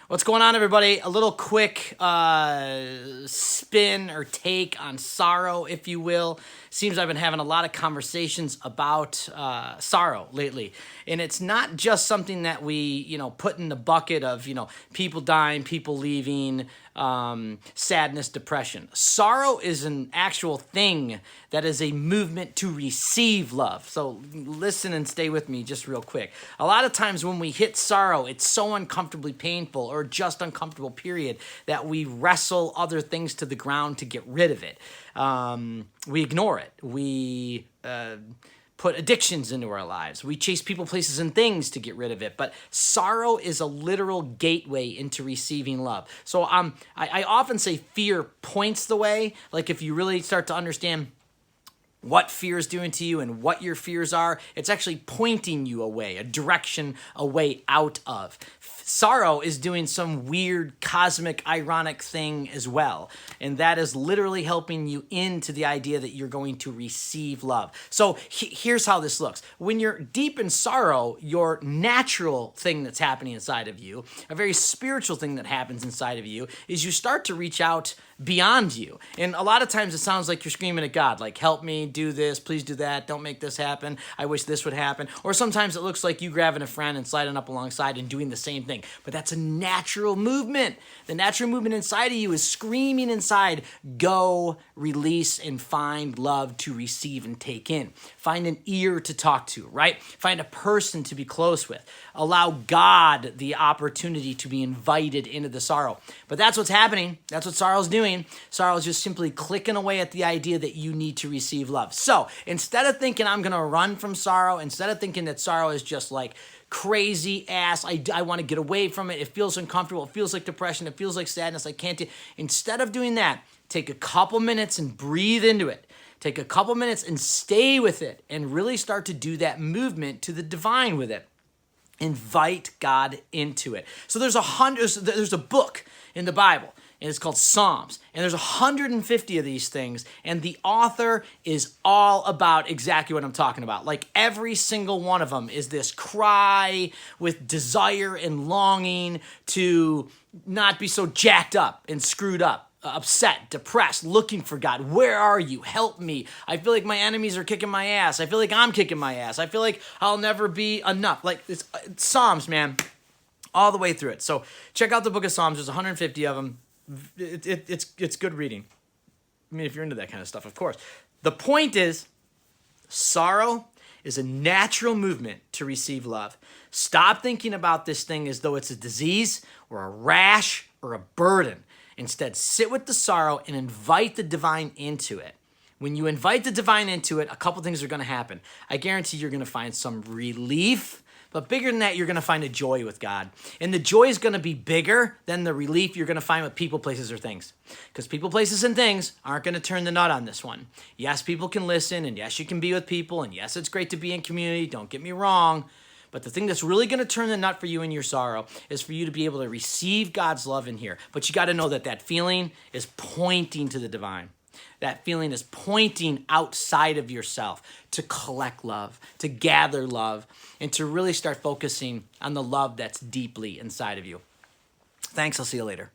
What's going on, everybody? A little quick spin or take on sorrow, if you will. Seems I've been having a lot of conversations about sorrow lately. And it's not just something that we, put in the bucket of, people dying, people leaving, sadness, depression. Sorrow is an actual thing that is a movement to receive love. So listen and stay with me just real quick. A lot of times when we hit sorrow, it's so uncomfortably painful or just uncomfortable, period, that we wrestle other things to the ground to get rid of it. We ignore it. We put addictions into our lives. We chase people, places, and things to get rid of it. But sorrow is a literal gateway into receiving love. So I often say fear points the way. Like if you really start to understand what fear is doing to you and what your fears are, it's actually pointing you away, a direction, a way out of. Sorrow is doing some weird, cosmic, ironic thing as well. And that is literally helping you into the idea that you're going to receive love. So here's how this looks. When you're deep in sorrow, your natural thing that's happening inside of you, a very spiritual thing that happens inside of you, is you start to reach out beyond you. And a lot of times it sounds like you're screaming at God, like, help me, do this, please do that, don't make this happen, I wish this would happen. Or sometimes it looks like you grabbing a friend and sliding up alongside and doing the same thing. But that's a natural movement. The natural movement inside of you is screaming inside, go, release, and find love to receive and take in. Find an ear to talk to, right? Find a person to be close with. Allow God the opportunity to be invited into the sorrow. But that's what's happening. That's what sorrow's doing. Sorrow is just simply clicking away at the idea that you need to receive love. So instead of thinking I'm going to run from sorrow, instead of thinking that sorrow is just like crazy ass, I want to get away from it, it feels uncomfortable, it feels like depression, it feels like sadness, I can't do. Instead of doing that, take a couple minutes and breathe into it. Take a couple minutes and stay with it and really start to do that movement to the divine with it. Invite God into it. So there's a book in the Bible, and it's called Psalms. And there's 150 of these things, and the author is all about exactly what I'm talking about. Like every single one of them is this cry with desire and longing to not be so jacked up and screwed up. Upset, depressed, looking for God. Where are you? Help me. I feel like my enemies are kicking my ass. I feel like I'm kicking my ass. I feel like I'll never be enough. Like it's Psalms, man, all the way through it. So check out the book of Psalms. There's 150 of them. It's good reading. I mean, if you're into that kind of stuff, of course. The point is, sorrow is a natural movement to receive love. Stop thinking about this thing as though it's a disease or a rash or a burden. Instead, sit with the sorrow and invite the divine into it. When you invite the divine into it, a couple things are going to happen. I guarantee you're going to find some relief, but bigger than that, you're going to find a joy with God. And the joy is going to be bigger than the relief you're going to find with people, places, or things. Because people, places, and things aren't going to turn the nut on this one. Yes, people can listen, and yes, you can be with people, and yes, it's great to be in community. Don't get me wrong. But the thing that's really going to turn the nut for you in your sorrow is for you to be able to receive God's love in here. But you got to know that that feeling is pointing to the divine. That feeling is pointing outside of yourself to collect love, to gather love, and to really start focusing on the love that's deeply inside of you. Thanks. I'll see you later.